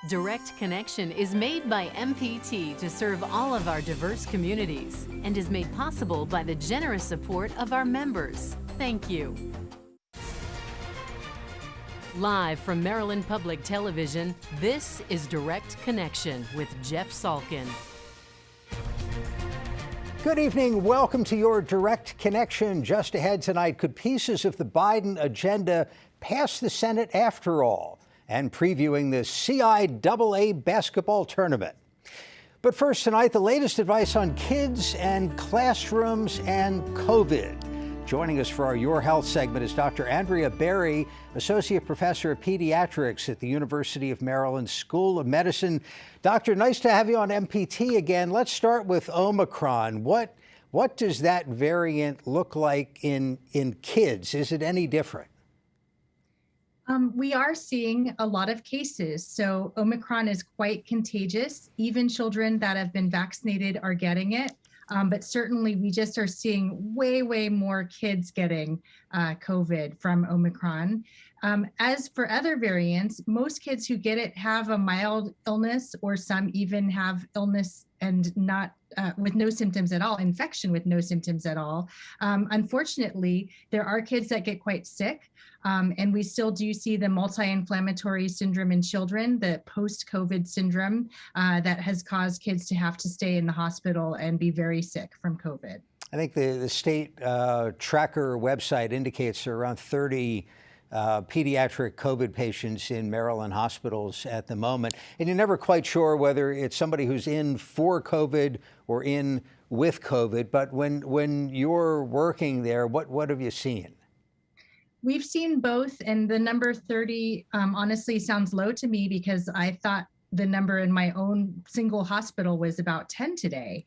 Direct Connection is made by MPT to serve all of our diverse communities and is made possible by the generous support of our members. Thank you. Live from Maryland Public Television, this is Direct Connection with Jeff Salkin. Good evening. Welcome to your Direct Connection. Just ahead tonight, could pieces of the Biden agenda pass the Senate after all? And previewing the CIAA basketball tournament. But first tonight, the latest advice on kids and classrooms and COVID. Joining us for our Your Health segment is Dr. Andrea Berry, Associate Professor of Pediatrics at the University of Maryland School of Medicine. Doctor, nice to have you on MPT again. Let's start with Omicron. What does that variant look like in kids? Is it any different? We are seeing a lot of cases. So Omicron is quite contagious. Even children that have been vaccinated are getting it. But certainly we just are seeing way more kids getting COVID from Omicron. As for other variants, most kids who get it have a mild illness, or some even have illness and not with no symptoms at all, infection with no symptoms at all. Unfortunately, there are kids that get quite sick. And we still do see the multi-inflammatory syndrome in children, the post-COVID syndrome that has caused kids to have to stay in the hospital and be very sick from COVID. I think the state tracker website indicates there are around 30 pediatric COVID patients in Maryland hospitals at the moment. And you're never quite sure whether it's somebody who's in for COVID or in with COVID. But when you're working there, what have you seen? We've seen both, and the number 30 honestly sounds low to me because I thought the number in my own single hospital was about 10 today.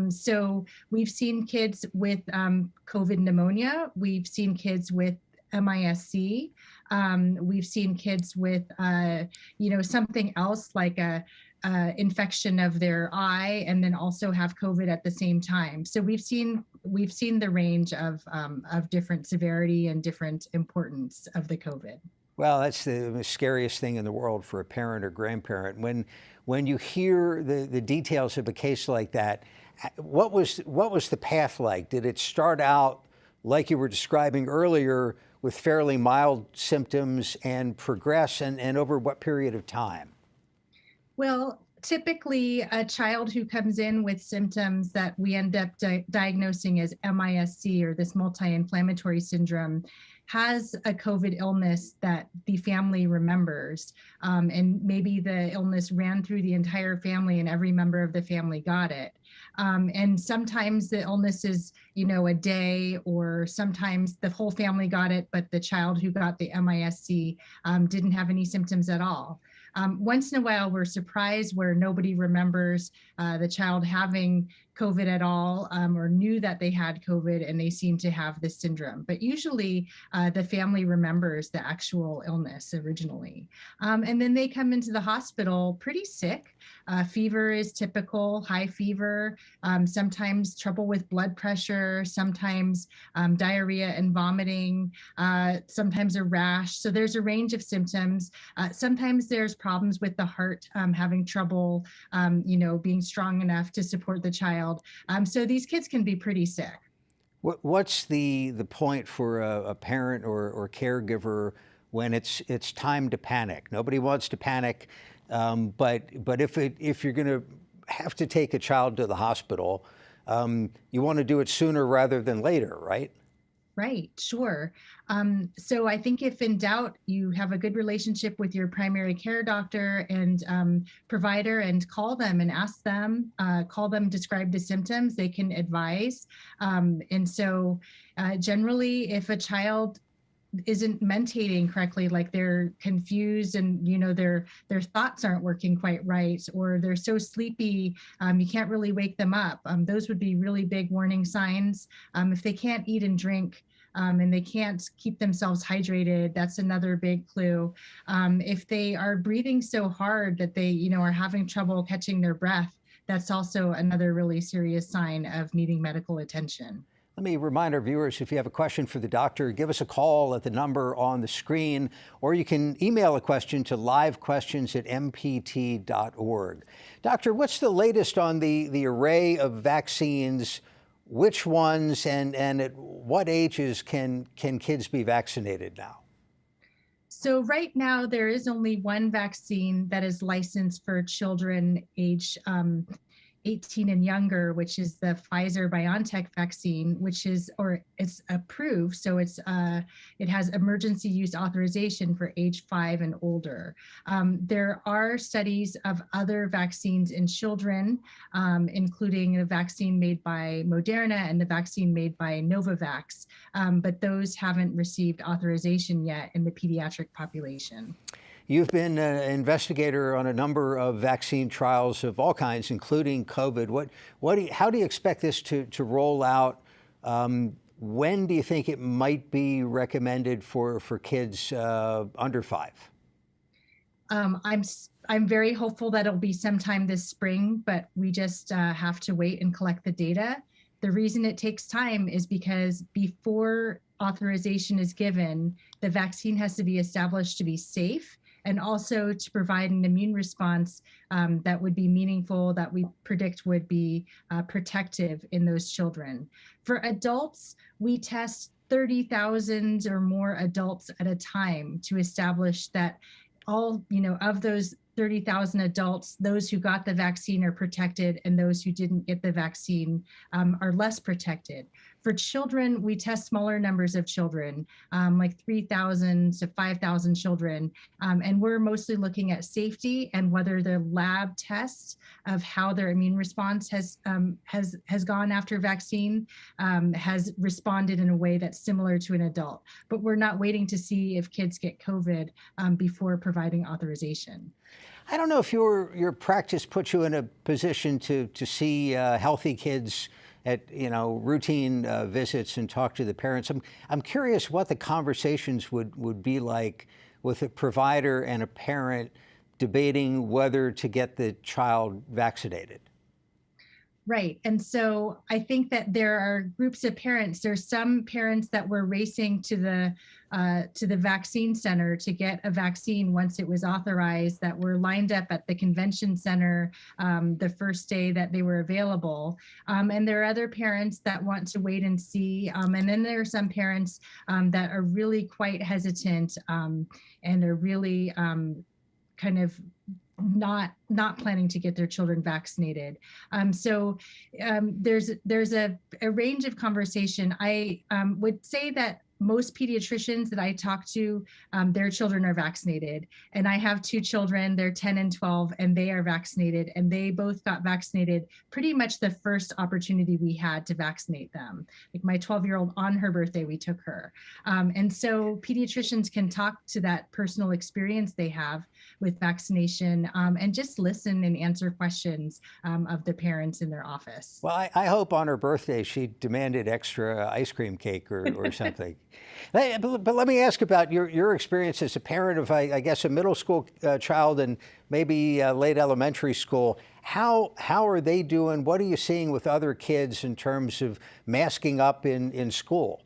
So we've seen kids with COVID pneumonia. We've seen kids with MIS-C. We've seen kids with, something else like a infection of their eye, and then also have COVID at the same time. So we've seen the range of different severity and different importance of the COVID. Well, that's the scariest thing in the world for a parent or grandparent. When you hear the details of a case like that, what was the path like? Did it start out like you were describing earlier with fairly mild symptoms and progress, and over what period of time? Well, typically a child who comes in with symptoms that we end up diagnosing as MIS-C, or this multi-inflammatory syndrome, has a COVID illness that the family remembers. And maybe the illness ran through the entire family and every member of the family got it. And sometimes the illness is, a day, or sometimes the whole family got it, but the child who got the MIS-C didn't have any symptoms at all. Once in a while, we're surprised where nobody remembers the child having COVID at all, or knew that they had COVID and they seem to have this syndrome. But usually the family remembers the actual illness originally. And then they come into the hospital pretty sick. Fever is typical, high fever, sometimes trouble with blood pressure, sometimes diarrhea and vomiting, sometimes a rash. So there's a range of symptoms. Sometimes there's problems with the heart, having trouble, being strong enough to support the child. So these kids can be pretty sick. What's the point for a parent or caregiver when it's time to panic? Nobody wants to panic, but if you're going to have to take a child to the hospital, you want to do it sooner rather than later, right? Right, sure. So I think if in doubt, you have a good relationship with your primary care doctor and provider, and call them and ask them, describe the symptoms, they can advise. And so generally, if a child isn't mentating correctly, like they're confused and their thoughts aren't working quite right, or they're so sleepy you can't really wake them up, those would be really big warning signs. If they can't eat and drink and they can't keep themselves hydrated, that's another big clue. If they are breathing so hard that they are having trouble catching their breath, that's also another really serious sign of needing medical attention. Let me remind our viewers, if you have a question for the doctor, give us a call at the number on the screen, or you can email a question to livequestions@mpt.org. Doctor, what's the latest on the array of vaccines? Which ones and at what ages can kids be vaccinated now? So right now, there is only one vaccine that is licensed for children age 18 and younger, which is the Pfizer-BioNTech vaccine, which is, or it's approved. So it has emergency use authorization for age 5 and older. There are studies of other vaccines in children, including the vaccine made by Moderna and the vaccine made by Novavax, but those haven't received authorization yet in the pediatric population. You've been an investigator on a number of vaccine trials of all kinds, including COVID. How do you expect this to roll out? When do you think it might be recommended for kids under 5? I'm very hopeful that it'll be sometime this spring, but we just have to wait and collect the data. The reason it takes time is because before authorization is given, the vaccine has to be established to be safe, and also to provide an immune response that would be meaningful, that we predict would be protective in those children. For adults, we test 30,000 or more adults at a time to establish that all, of those 30,000 adults, those who got the vaccine are protected, and those who didn't get the vaccine are less protected. For children, we test smaller numbers of children, like 3,000 to 5,000 children, and we're mostly looking at safety and whether the lab tests of how their immune response has gone after vaccine has responded in a way that's similar to an adult. But we're not waiting to see if kids get COVID before providing authorization. I don't know if your practice puts you in a position to see healthy kids at routine visits and talk to the parents. I'm curious what the conversations would be like with a provider and a parent debating whether to get the child vaccinated. Right. And so I think that there are groups of parents. There's some parents that were racing to the vaccine center to get a vaccine once it was authorized, that were lined up at the convention center the first day that they were available. And there are other parents that want to wait and see. And then there are some parents that are really quite hesitant and are really kind of not planning to get their children vaccinated. So there's a range of conversation. I would say that most pediatricians that I talk to, their children are vaccinated. And I have 2 children, they're 10 and 12, and they are vaccinated. And they both got vaccinated pretty much the first opportunity we had to vaccinate them. Like my 12-year-old, on her birthday, we took her. And so pediatricians can talk to that personal experience they have with vaccination and just listen and answer questions of the parents in their office. Well, I hope on her birthday she demanded extra ice cream cake or something. But let me ask about your experience as a parent of, I guess, a middle school child and maybe late elementary school. How are they doing? What are you seeing with other kids in terms of masking up in school?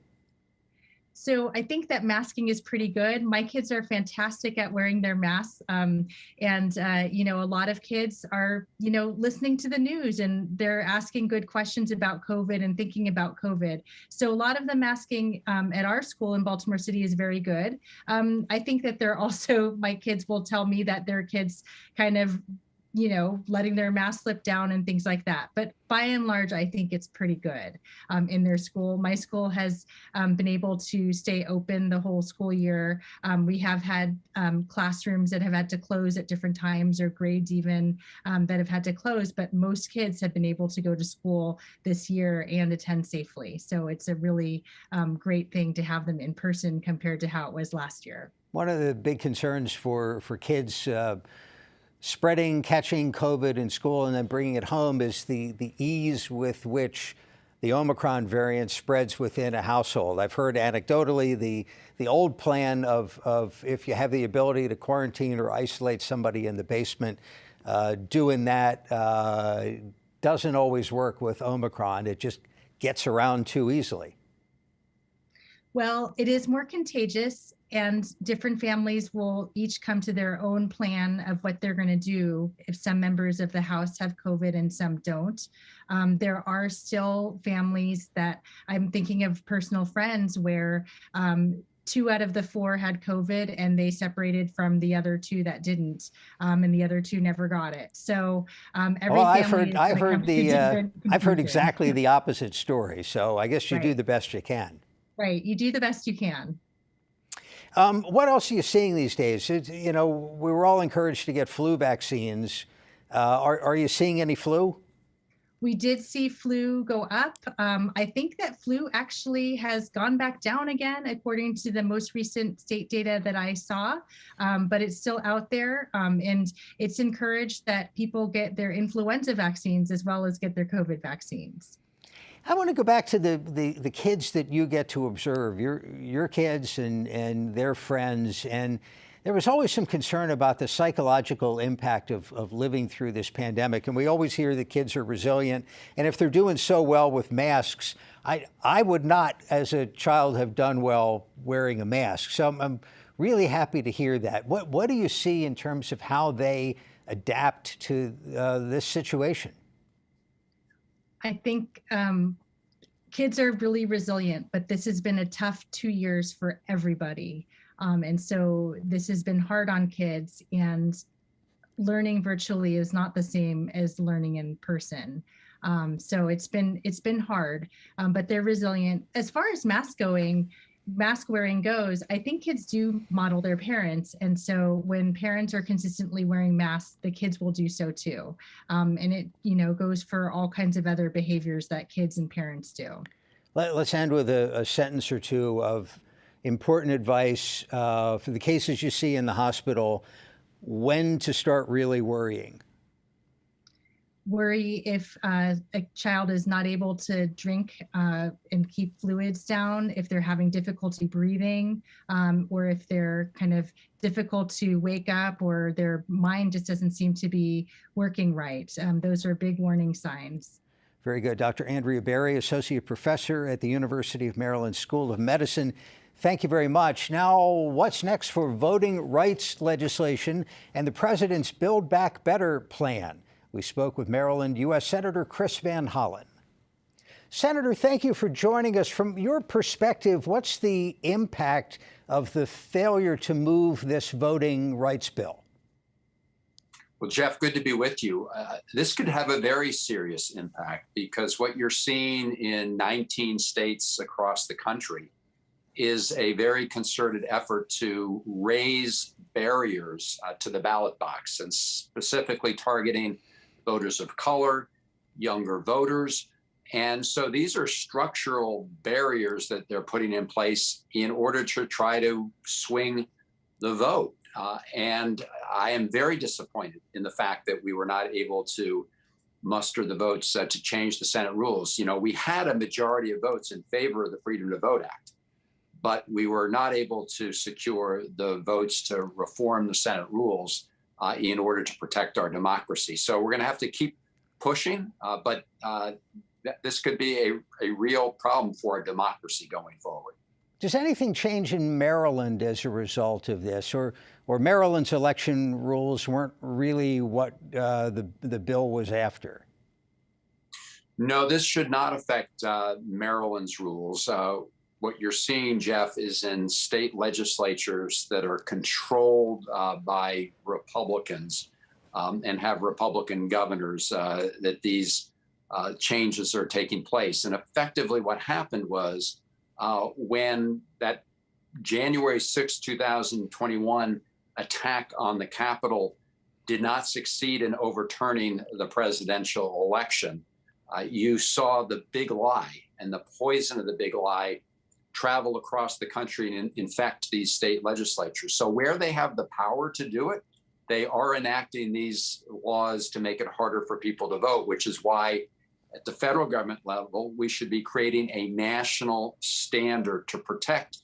So I think that masking is pretty good. My kids are fantastic at wearing their masks. And a lot of kids are, listening to the news and they're asking good questions about COVID and thinking about COVID. So a lot of the masking at our school in Baltimore City is very good. I think that they're also, my kids will tell me that their kids kind of letting their mask slip down and things like that. But by and large, I think it's pretty good in their school. My school has been able to stay open the whole school year. We have had classrooms that have had to close at different times, or grades even that have had to close, but most kids have been able to go to school this year and attend safely. So it's a really great thing to have them in person compared to how it was last year. One of the big concerns for kids catching COVID in school and then bringing it home is the ease with which the Omicron variant spreads within a household. I've heard anecdotally the old plan of if you have the ability to quarantine or isolate somebody in the basement, doing that doesn't always work with Omicron. It just gets around too easily. Well, it is more contagious, and different families will each come to their own plan of what they're going to do if some members of the house have COVID and some don't. There are still families that I'm thinking of, personal friends, where 2 out of the 4 had COVID and they separated from the other 2 that didn't, and the other 2 never got it. So every family I've heard exactly the opposite story. So I guess you Right. do the best you can. Right. You do the best you can. What else are you seeing these days? We were all encouraged to get flu vaccines. Are you seeing any flu? We did see flu go up. I think that flu actually has gone back down again, according to the most recent state data that I saw, but it's still out there. And it's encouraged that people get their influenza vaccines as well as get their COVID vaccines. I want to go back to the kids that you get to observe, your kids and their friends. And there was always some concern about the psychological impact of living through this pandemic. And we always hear that kids are resilient. And if they're doing so well with masks, I would not, as a child, have done well wearing a mask. So I'm really happy to hear that. What do you see in terms of how they adapt to this situation? I think kids are really resilient, but this has been a tough 2 years for everybody. And so this has been hard on kids, and learning virtually is not the same as learning in person. So it's been hard, but they're resilient. As far as mask wearing goes, I think kids do model their parents. And so when parents are consistently wearing masks, the kids will do so too. And it, goes for all kinds of other behaviors that kids and parents do. Let's end with a sentence or two of important advice for the cases you see in the hospital, when to start really worrying. Worry if a child is not able to drink and keep fluids down, if they're having difficulty breathing, or if they're kind of difficult to wake up, or their mind just doesn't seem to be working right. Those are big warning signs. Very good. Dr. Andrea Berry, Associate Professor at the University of Maryland School of Medicine. Thank you very much. Now, what's next for voting rights legislation and the president's Build Back Better plan? We spoke with Maryland U.S. Senator Chris Van Hollen. Senator, thank you for joining us. From your perspective, what's the impact of the failure to move this voting rights bill? Well, Jeff, good to be with you. This could have a very serious impact, because what you're seeing in 19 states across the country is a very concerted effort to raise barriers to the ballot box, and specifically targeting voters of color, younger voters. And so these are structural barriers that they're putting in place in order to try to swing the vote. And I am very disappointed in the fact that we were not able to muster the votes to change the Senate rules. We had a majority of votes in favor of the Freedom to Vote Act, but we were not able to secure the votes to reform the Senate rules in order to protect our democracy. So we're going to have to keep pushing, but this could be a real problem for our democracy going forward. Does anything change in Maryland as a result of this, or Maryland's election rules weren't really what the bill was after? No, this should not affect Maryland's rules. What you're seeing, Jeff, is in state legislatures that are controlled by Republicans and have Republican governors, that these changes are taking place. And effectively what happened was when that January 6, 2021 attack on the Capitol did not succeed in overturning the presidential election, you saw the big lie and the poison of the big lie travel across the country and infect these state legislatures. So where they have the power to do it, they are enacting these laws to make it harder for people to vote, which is why at the federal government level, we should be creating a national standard to protect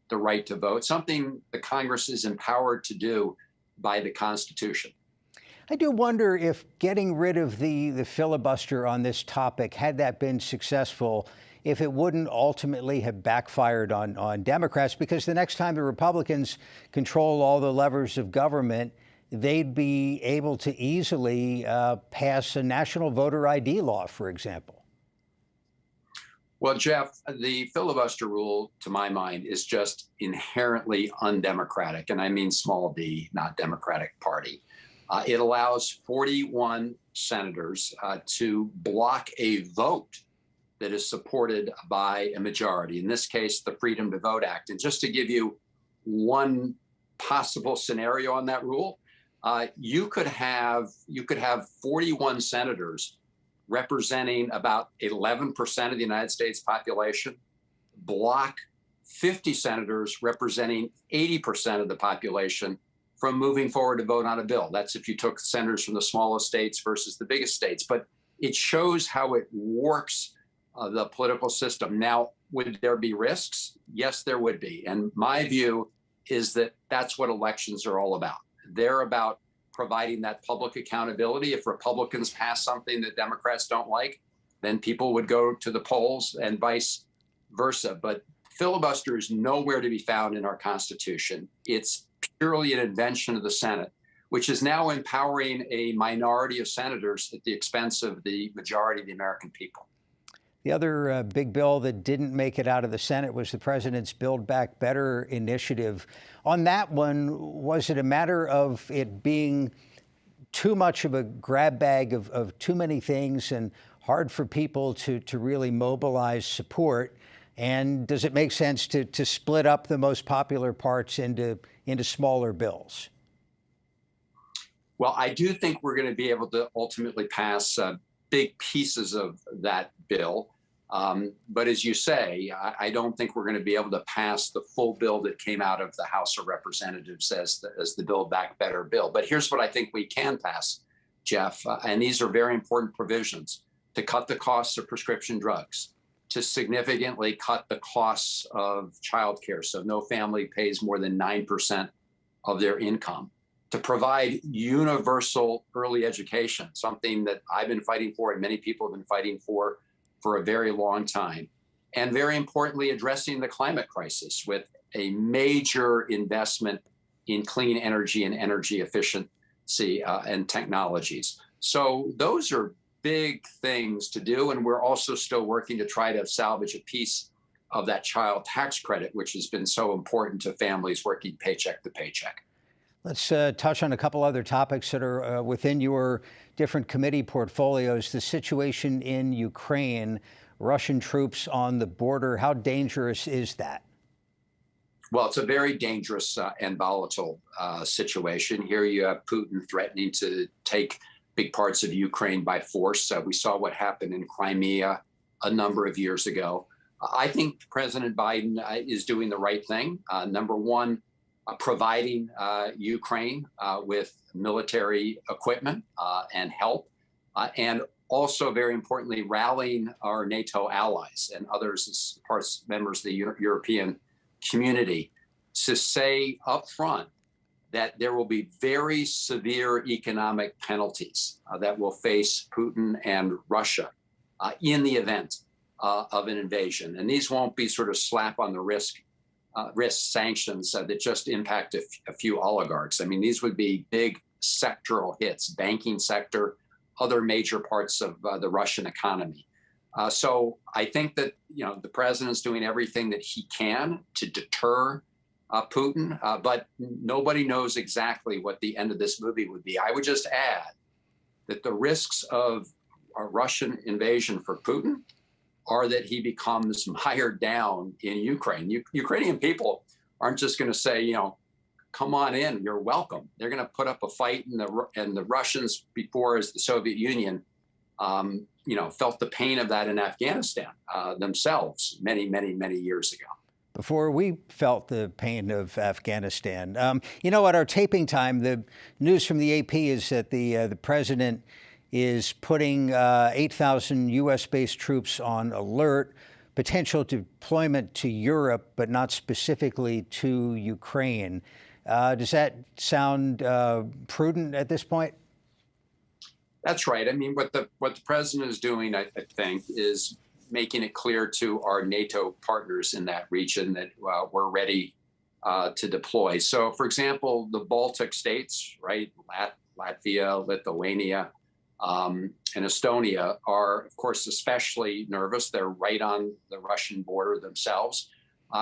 the right to vote, something the Congress is empowered to do by the Constitution. I do wonder if getting rid of the filibuster on this topic, had that been successful, if it wouldn't ultimately have backfired on Democrats, because the next time the Republicans control all the levers of government, they'd be able to easily pass a national voter ID law, for example. Well, Jeff, the filibuster rule, to my mind, is just inherently undemocratic. And I mean small d, not Democratic Party. It allows 41 senators to block a vote that is supported by a majority, in this case, the Freedom to Vote Act. And just to give you one possible scenario on that rule, you could have 41 senators representing about 11% of the United States population, block 50 senators representing 80% of the population from moving forward to vote on a bill. That's if you took senators from the smallest states versus the biggest states. But it shows how it warps the political system. Now, would there be risks? Yes, there would be. And my view is that that's what elections are all about. They're about providing that public accountability. If Republicans pass something that Democrats don't like, then people would go to the polls and vice versa. But filibuster is nowhere to be found in our Constitution. It's purely an invention of the Senate, which is now empowering a minority of senators at the expense of the majority of the American people. The other big bill that didn't make it out of the Senate was the president's Build Back Better initiative. On that one, was it a matter of it being too much of a grab bag of too many things and hard for people to really mobilize support? And does it make sense to split up the most popular parts into smaller bills? Well, I do think we're going to be able to ultimately pass big pieces of that bill. But as you say, I don't think we're going to be able to pass the full bill that came out of the House of Representatives as the Build Back Better bill. But here's what I think we can pass, Jeff, and these are very important provisions: to cut the costs of prescription drugs, to significantly cut the costs of childcare, so no family pays more than 9% of their income, to provide universal early education, something that I've been fighting for and many people have been fighting for a very long time. And very importantly, addressing the climate crisis with a major investment in clean energy and energy efficiency and technologies. So those are big things to do. And we're also still working to try to salvage a piece of that child tax credit, which has been so important to families working paycheck to paycheck. Let's touch on a couple other topics that are within your different committee portfolios. The situation in Ukraine, Russian troops on the border. How dangerous is that? Well, it's a very dangerous and volatile situation. Here you have Putin threatening to take big parts of Ukraine by force. We saw what happened in Crimea a number of years ago. I think President Biden is doing the right thing. Number one, providing Ukraine with military equipment and help, and also, very importantly, rallying our NATO allies and others as members of the European community to say up front that there will be very severe economic penalties that will face Putin and Russia in the event of an invasion. And these won't be sort of slap on the wrist sanctions that just impact a few oligarchs. I mean, these would be big sectoral hits, banking sector, other major parts of the Russian economy. So I think that, the president's doing everything that he can to deter Putin, but nobody knows exactly what the end of this movie would be. I would just add that the risks of a Russian invasion for Putin are that he becomes mired down in Ukraine. Ukrainian people aren't just going to say, come on in, you're welcome. They're going to put up a fight, and the Russians, before as the Soviet Union, felt the pain of that in Afghanistan themselves many, many, many years ago. Before we felt the pain of Afghanistan. At our taping time, the news from the AP is that the president is putting 8,000 U.S.-based troops on alert, potential deployment to Europe, but not specifically to Ukraine. Does that sound prudent at this point? That's right. I mean, what the president is doing, I think, is making it clear to our NATO partners in that region that we're ready to deploy. So, for example, the Baltic states, right, Latvia, Lithuania, and Estonia are, of course, especially nervous. They're right on the Russian border themselves.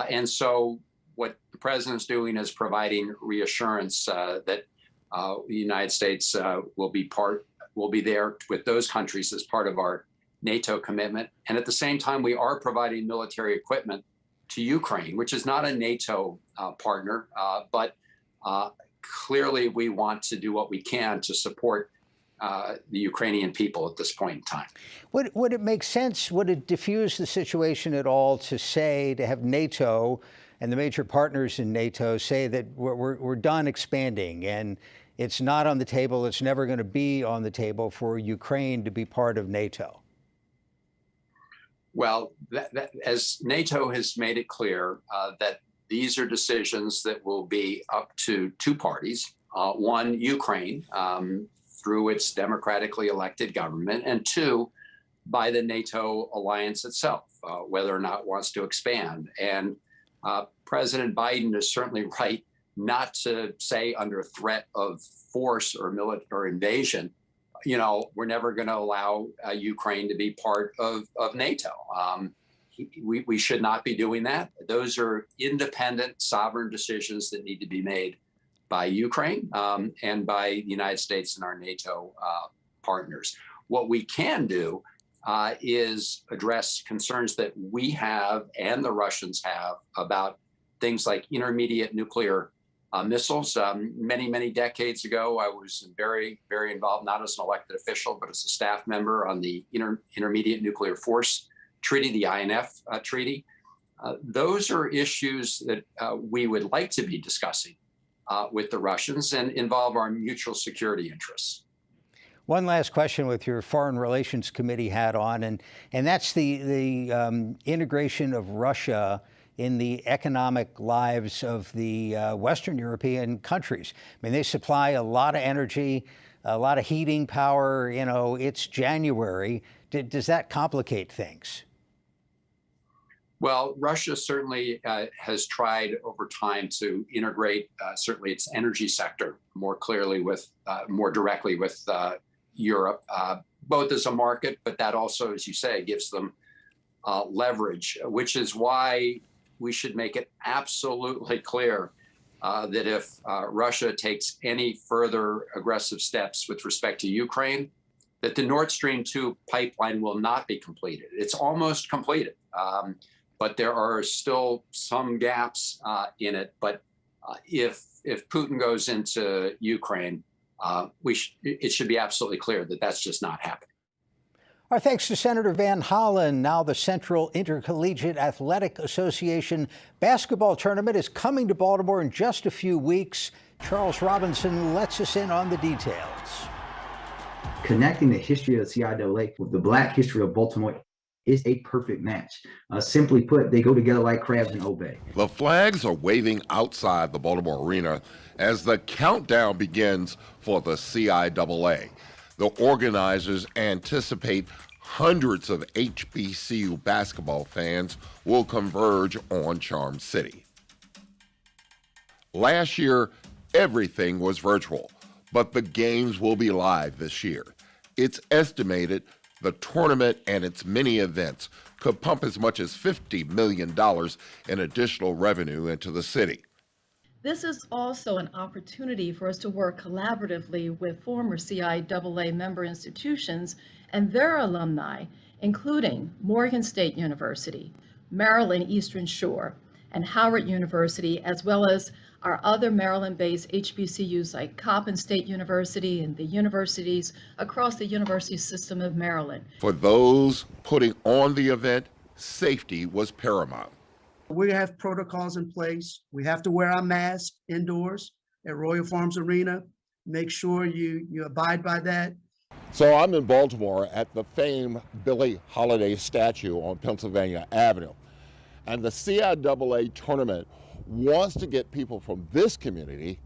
And so what the president's doing is providing reassurance that the United States will be there with those countries as part of our NATO commitment. And at the same time, we are providing military equipment to Ukraine, which is not a NATO partner, but clearly we want to do what we can to support the Ukrainian people at this point in time. Would it make sense, would it diffuse the situation at all to have NATO and the major partners in NATO say that we're done expanding and it's not on the table, it's never going to be on the table for Ukraine to be part of NATO? Well, as NATO has made it clear that these are decisions that will be up to two parties. One, Ukraine, through its democratically elected government, and two, by the NATO alliance itself, whether or not it wants to expand. And President Biden is certainly right not to say under threat of force or military invasion, we're never going to allow Ukraine to be part of NATO. We should not be doing that. Those are independent, sovereign decisions that need to be made by Ukraine and by the United States and our NATO partners. What we can do is address concerns that we have and the Russians have about things like intermediate nuclear missiles. Many decades ago, I was very, very involved, not as an elected official, but as a staff member on the Intermediate Nuclear Force Treaty, the INF Treaty. Those are issues that we would like to be discussing with the Russians and involve our mutual security interests. One last question with your Foreign Relations Committee hat on, and that's the integration of Russia in the economic lives of the Western European countries. I mean, they supply a lot of energy, a lot of heating power. It's January. Does that complicate things? Well, Russia certainly has tried over time to integrate certainly its energy sector more directly with Europe, both as a market, but that also, as you say, gives them leverage, which is why we should make it absolutely clear that if Russia takes any further aggressive steps with respect to Ukraine, that the Nord Stream 2 pipeline will not be completed. It's almost completed. But there are still some gaps in it. But if Putin goes into Ukraine, it should be absolutely clear that that's just not happening. Our thanks to Senator Van Hollen. Now the Central Intercollegiate Athletic Association basketball tournament is coming to Baltimore in just a few weeks. Charles Robinson lets us in on the details. Connecting the history of the CIAA with the Black history of Baltimore is a perfect match. Simply put, they go together like crabs in Obey. The flags are waving outside the Baltimore Arena as the countdown begins for the CIAA. The organizers anticipate hundreds of HBCU basketball fans will converge on Charm City. Last year, everything was virtual, but the games will be live this year. It's estimated the tournament and its many events could pump as much as $50 million in additional revenue into the city. This is also an opportunity for us to work collaboratively with former CIAA member institutions and their alumni, including Morgan State University, Maryland Eastern Shore, and Howard University, as well as our other Maryland-based HBCUs like Coppin State University and the universities across the university system of Maryland. For those putting on the event, safety was paramount. We have protocols in place. We have to wear our mask indoors at Royal Farms Arena. Make sure you abide by that. So I'm in Baltimore at the famed Billie Holiday statue on Pennsylvania Avenue. And the CIAA tournament wants to get people from this community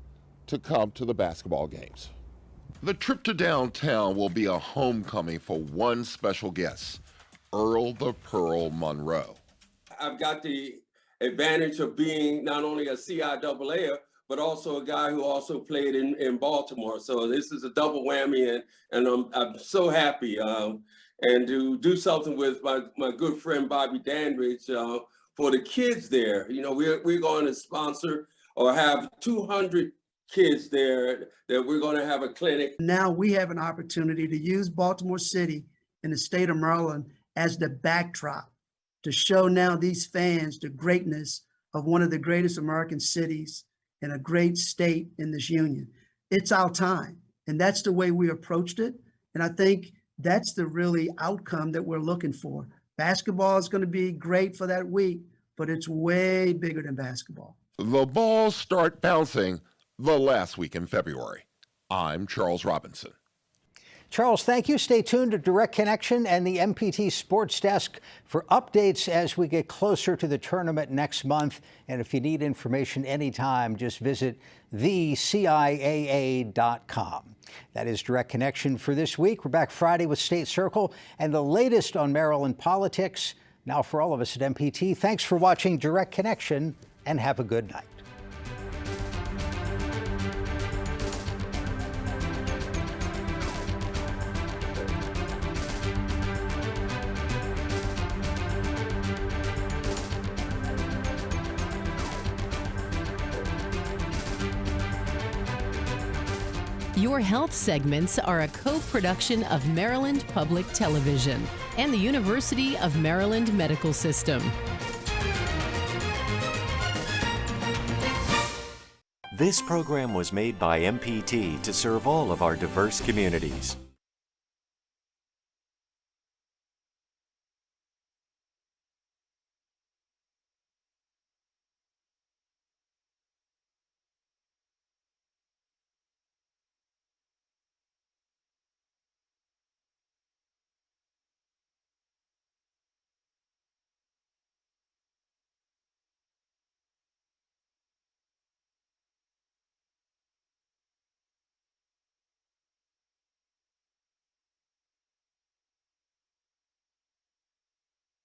to come to the basketball games. The trip to downtown will be a homecoming for one special guest, Earl the Pearl Monroe. I've got the advantage of being not only a CIAA, but also a guy who also played in Baltimore. So this is a double whammy, and I'm so happy. And to do something with my good friend Bobby Dandridge for the kids there. You know, we're going to sponsor or have 200 kids there that we're going to have a clinic. Now we have an opportunity to use Baltimore City and the state of Maryland as the backdrop to show now these fans the greatness of one of the greatest American cities and a great state in this union. It's our time, and that's the way we approached it. And I think that's the really outcome that we're looking for. Basketball is going to be great for that week, but it's way bigger than basketball. The balls start bouncing the last week in February. I'm Charles Robinson. Charles, thank you. Stay tuned to Direct Connection and the MPT Sports Desk for updates as we get closer to the tournament next month. And if you need information anytime, just visit theciaa.com. That is Direct Connection for this week. We're back Friday with State Circle and the latest on Maryland politics. Now, for all of us at MPT, thanks for watching Direct Connection and have a good night. Your health segments are a co-production of Maryland Public Television and the University of Maryland Medical System. This program was made by MPT to serve all of our diverse communities.